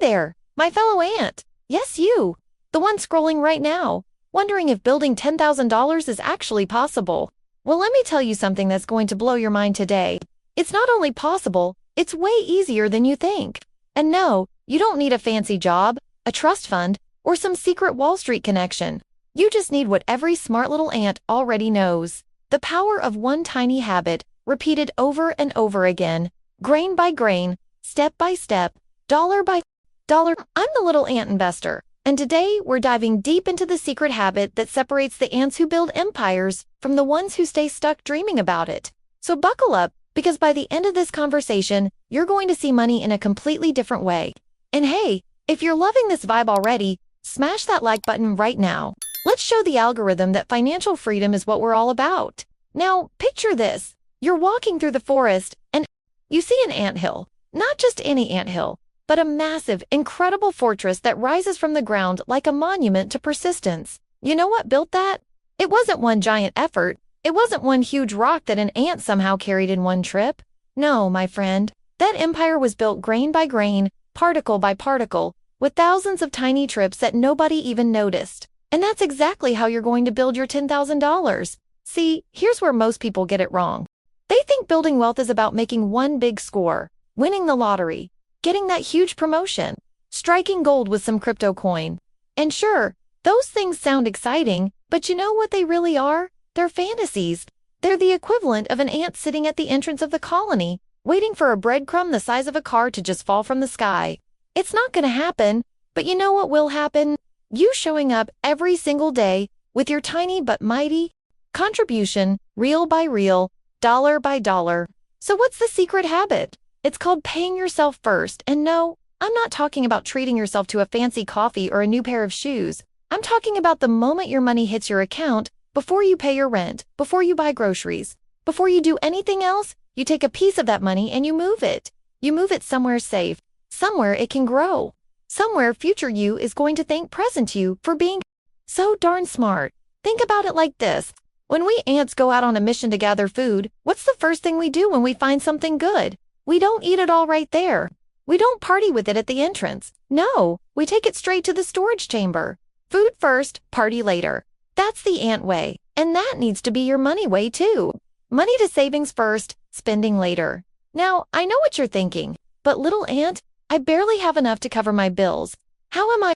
there, my fellow ant. Yes, you. The one scrolling right now, wondering if building $10,000 is actually possible. Well, let me tell you something that's going to blow your mind today. It's not only possible, it's way easier than you think. And no, you don't need a fancy job, a trust fund, or some secret Wall Street connection. You just need what every smart little ant already knows. The power of one tiny habit, repeated over and over again, grain by grain, step by step, dollar by dollar. I'm the little ant investor, and today we're diving deep into the secret habit that separates the ants who build empires from the ones who stay stuck dreaming about it. So buckle up, because by the end of this conversation, you're going to see money in a completely different way. And hey, if you're loving this vibe already, smash that like button right now. Let's show the algorithm that financial freedom is what we're all about. Now, picture this. You're walking through the forest, and you see an anthill. Not just any anthill, but a massive, incredible fortress that rises from the ground like a monument to persistence. You know what built that? It wasn't one giant effort. It wasn't one huge rock that an ant somehow carried in one trip. No, my friend. That empire was built grain by grain, particle by particle, with thousands of tiny trips that nobody even noticed. And that's exactly how you're going to build your $10,000. See, here's where most people get it wrong. They think building wealth is about making one big score, winning the lottery, getting that huge promotion, striking gold with some crypto coin. And sure, those things sound exciting, but you know what they really are? They're fantasies. They're the equivalent of an ant sitting at the entrance of the colony, waiting for a breadcrumb the size of a car to just fall from the sky. It's not going to happen, but you know what will happen? You showing up every single day with your tiny but mighty contribution, reel by reel, dollar by dollar. So what's the secret habit? It's called paying yourself first. And no, I'm not talking about treating yourself to a fancy coffee or a new pair of shoes. I'm talking about the moment your money hits your account, before you pay your rent, before you buy groceries, before you do anything else, you take a piece of that money and you move it. You move it somewhere safe, somewhere it can grow, somewhere future you is going to thank present you for being so darn smart. Think about it like this. When we ants go out on a mission to gather food, what's the first thing we do when we find something good? We don't eat it all right there. We don't party with it at the entrance. No, we take it straight to the storage chamber. Food first, party later. That's the ant way, and that needs to be your money way too. Money to savings first, spending later. Now, I know what you're thinking, but little ant, I barely have enough to cover my bills. How am I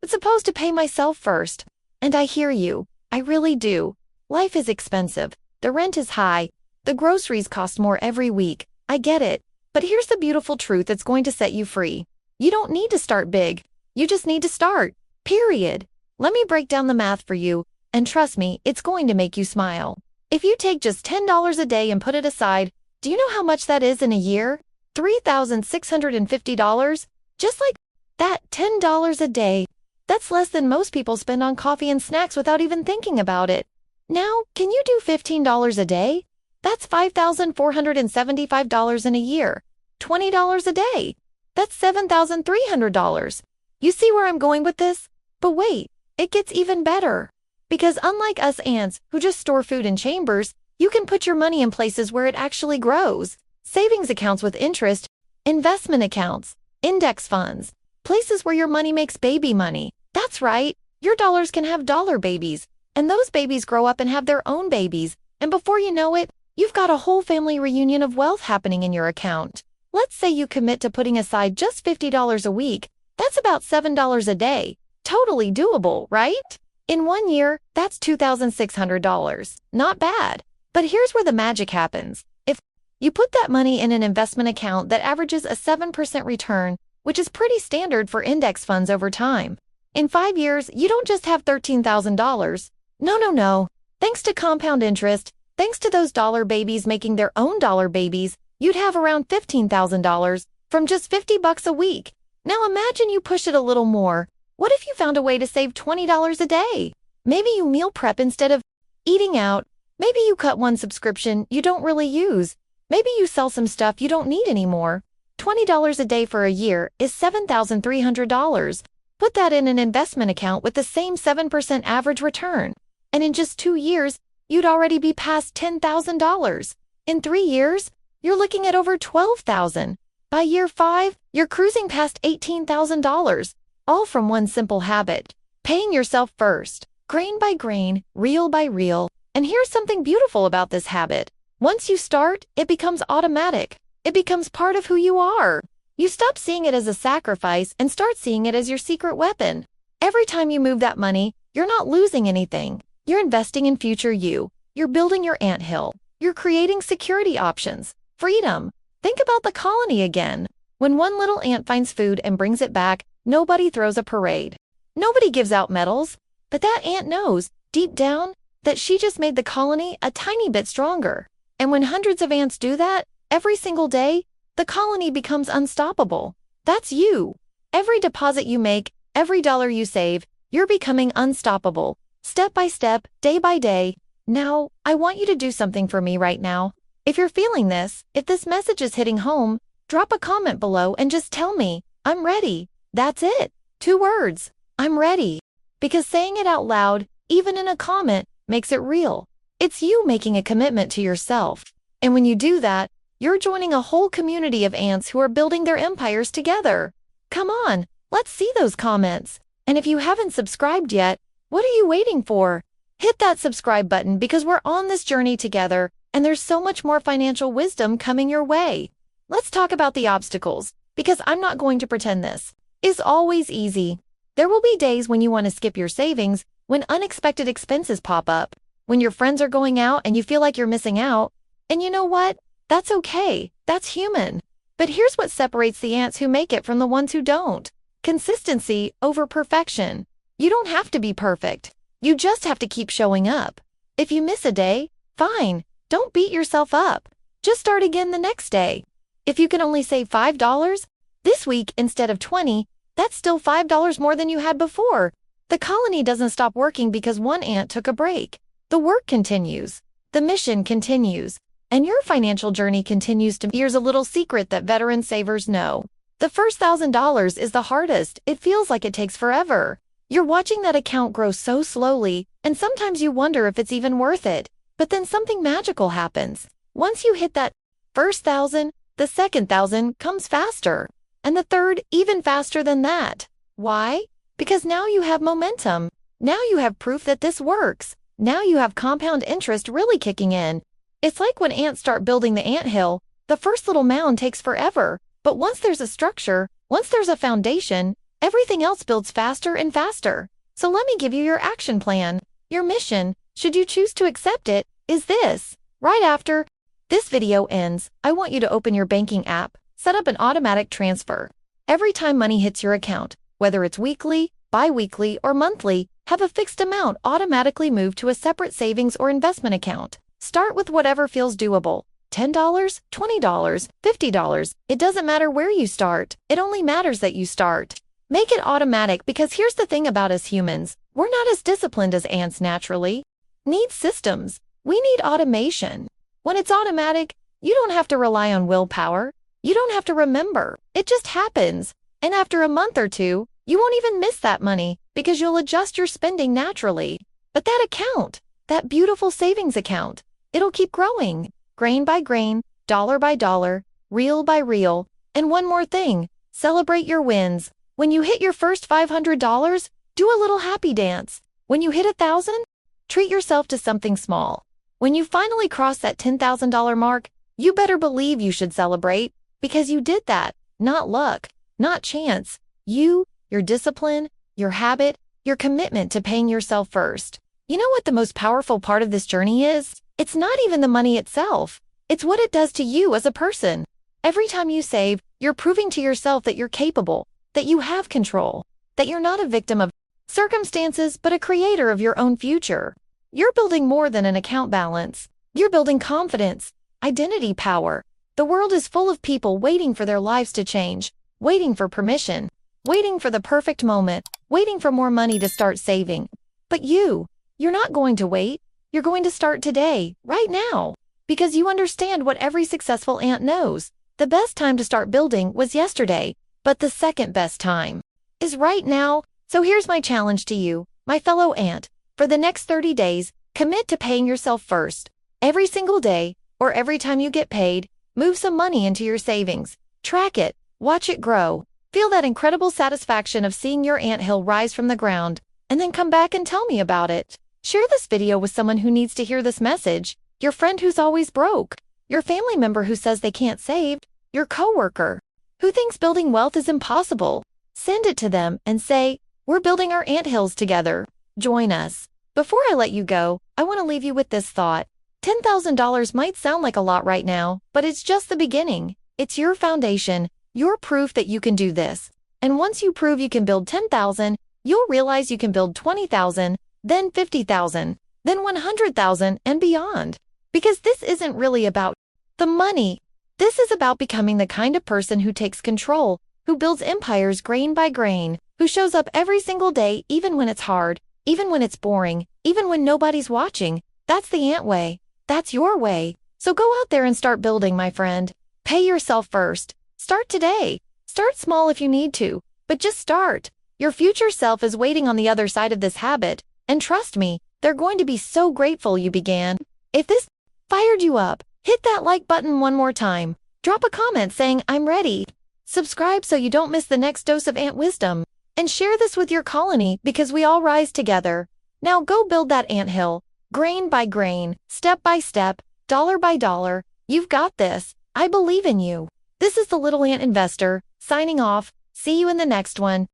supposed to pay myself first? And I hear you. I really do. Life is expensive. The rent is high. The groceries cost more every week. I get it. But here's the beautiful truth that's going to set you free. You don't need to start big. You just need to start. Period. Let me break down the math for you, and trust me, it's going to make you smile. If you take just $10 a day and put it aside, do you know how much that is in a year? $3,650? Just like that, $10 a day. That's less than most people spend on coffee and snacks without even thinking about it. Now, can you do $15 a day? That's $5,475 in a year. $20 a day. That's $7,300. You see where I'm going with this? But wait, it gets even better. Because unlike us ants who just store food in chambers, you can put your money in places where it actually grows. Savings accounts with interest, investment accounts, index funds, places where your money makes baby money. That's right, your dollars can have dollar babies, and those babies grow up and have their own babies, and before you know it, you've got a whole family reunion of wealth happening in your account. Let's say you commit to putting aside just $50 a week. That's about $7 a day. Totally doable, right? In 1 year, that's $2,600. Not bad. But here's where the magic happens. If you put that money in an investment account that averages a 7% return, which is pretty standard for index funds over time, in 5 years, you don't just have $13,000. No. Thanks to compound interest, thanks to those dollar babies making their own dollar babies, you'd have around $15,000 from just $50 a week. Now imagine you push it a little more. What if you found a way to save $20 a day? Maybe you meal prep instead of eating out. Maybe you cut one subscription you don't really use. Maybe you sell some stuff you don't need anymore. $20 a day for a year is $7,300. Put that in an investment account with the same 7% average return. And in just 2 years, you'd already be past $10,000. In 3 years, you're looking at over $12,000. By year 5, you're cruising past $18,000, all from one simple habit: paying yourself first, grain by grain, reel by reel. And here's something beautiful about this habit. Once you start, it becomes automatic. It becomes part of who you are. You stop seeing it as a sacrifice and start seeing it as your secret weapon. Every time you move that money, you're not losing anything. You're investing in future you. You're building your anthill. You're creating security options. Freedom. Think about the colony again. When one little ant finds food and brings it back, nobody throws a parade. Nobody gives out medals. But that ant knows, deep down, that she just made the colony a tiny bit stronger. And when hundreds of ants do that, every single day, the colony becomes unstoppable. That's you. Every deposit you make, every dollar you save, you're becoming unstoppable. Step by step, day by day. Now, I want you to do something for me right now. If you're feeling this, if this message is hitting home, drop a comment below and just tell me, I'm ready. That's it. 2 words. I'm ready. Because saying it out loud, even in a comment, makes it real. It's you making a commitment to yourself. And when you do that, you're joining a whole community of ants who are building their empires together. Come on, let's see those comments. And if you haven't subscribed yet, what are you waiting for? Hit that subscribe button because we're on this journey together, and there's so much more financial wisdom coming your way. Let's talk about the obstacles, because I'm not going to pretend this is always easy. There will be days when you want to skip your savings, when unexpected expenses pop up, when your friends are going out and you feel like you're missing out. And you know what? That's okay. That's human. But here's what separates the ants who make it from the ones who don't. Consistency over perfection. You don't have to be perfect. You just have to keep showing up. If you miss a day, fine. Don't beat yourself up. Just start again the next day. If you can only save $5 this week instead of 20, that's still $5 more than you had before. The colony doesn't stop working because one ant took a break. The work continues. The mission continues. And your financial journey continues to. Here's a little secret that veteran savers know. The first $1,000 is the hardest. It feels like it takes forever. You're watching that account grow so slowly, and sometimes you wonder if it's even worth it. But then something magical happens. Once you hit that first 1,000, the second 1,000 comes faster. And the third even faster than that. Why? Because now you have momentum. Now you have proof that this works. Now you have compound interest really kicking in. It's like when ants start building the anthill, the first little mound takes forever. But once there's a structure, once there's a foundation, everything else builds faster and faster. So let me give you your action plan. Your mission, should you choose to accept it, is this. Right after this video ends, I want you to open your banking app, set up an automatic transfer. Every time money hits your account, whether it's weekly, bi-weekly, or monthly, have a fixed amount automatically moved to a separate savings or investment account. Start with whatever feels doable. $10, $20, $50. It doesn't matter where you start. It only matters that you start. Make it automatic because here's the thing about us humans. We're not as disciplined as ants naturally. Need systems. We need automation. When it's automatic, you don't have to rely on willpower. You don't have to remember. It just happens. And after a month or two, you won't even miss that money because you'll adjust your spending naturally. But that account, that beautiful savings account, it'll keep growing, grain by grain, dollar by dollar, reel by reel. And one more thing, celebrate your wins. When you hit your first $500, do a little happy dance. When you hit 1,000, treat yourself to something small. When you finally cross that $10,000 mark, you better believe you should celebrate because you did that. Not luck, not chance. You, your discipline, your habit, your commitment to paying yourself first. You know what the most powerful part of this journey is? It's not even the money itself. It's what it does to you as a person. Every time you save, you're proving to yourself that you're capable, that you have control, that you're not a victim of circumstances but a creator of your own future. You're building more than an account balance. You're building confidence, identity power. The world is full of people waiting for their lives to change, waiting for permission, waiting for the perfect moment, waiting for more money to start saving. But you're not going to wait. You're going to start today, right now, because you understand what every successful ant knows. The best time to start building was yesterday, but the second best time is right now. So here's my challenge to you, my fellow ant. For the next 30 days, commit to paying yourself first. Every single day, or every time you get paid, move some money into your savings. Track it, watch it grow. Feel that incredible satisfaction of seeing your anthill rise from the ground, and then come back and tell me about it. Share this video with someone who needs to hear this message, your friend who's always broke, your family member who says they can't save, your coworker who thinks building wealth is impossible. Send it to them and say, we're building our anthills together. Join us. Before I let you go, I want to leave you with this thought. $10,000 might sound like a lot right now, but it's just the beginning. It's your foundation, your proof that you can do this. And once you prove you can build 10,000, you'll realize you can build 20,000, then 50,000, then 100,000 and beyond. Because this isn't really about the money. This is about becoming the kind of person who takes control, who builds empires grain by grain, who shows up every single day even when it's hard, even when it's boring, even when nobody's watching. That's the ant way. That's your way. So go out there and start building, my friend. Pay yourself first. Start today. Start small if you need to, but just start. Your future self is waiting on the other side of this habit, and trust me, they're going to be so grateful you began. If this fired you up, hit that like button one more time. Drop a comment saying, I'm ready. Subscribe so you don't miss the next dose of ant wisdom. And share this with your colony because we all rise together. Now go build that anthill. Grain by grain, step by step, dollar by dollar. You've got this. I believe in you. This is the Little Ant Investor, signing off. See you in the next one.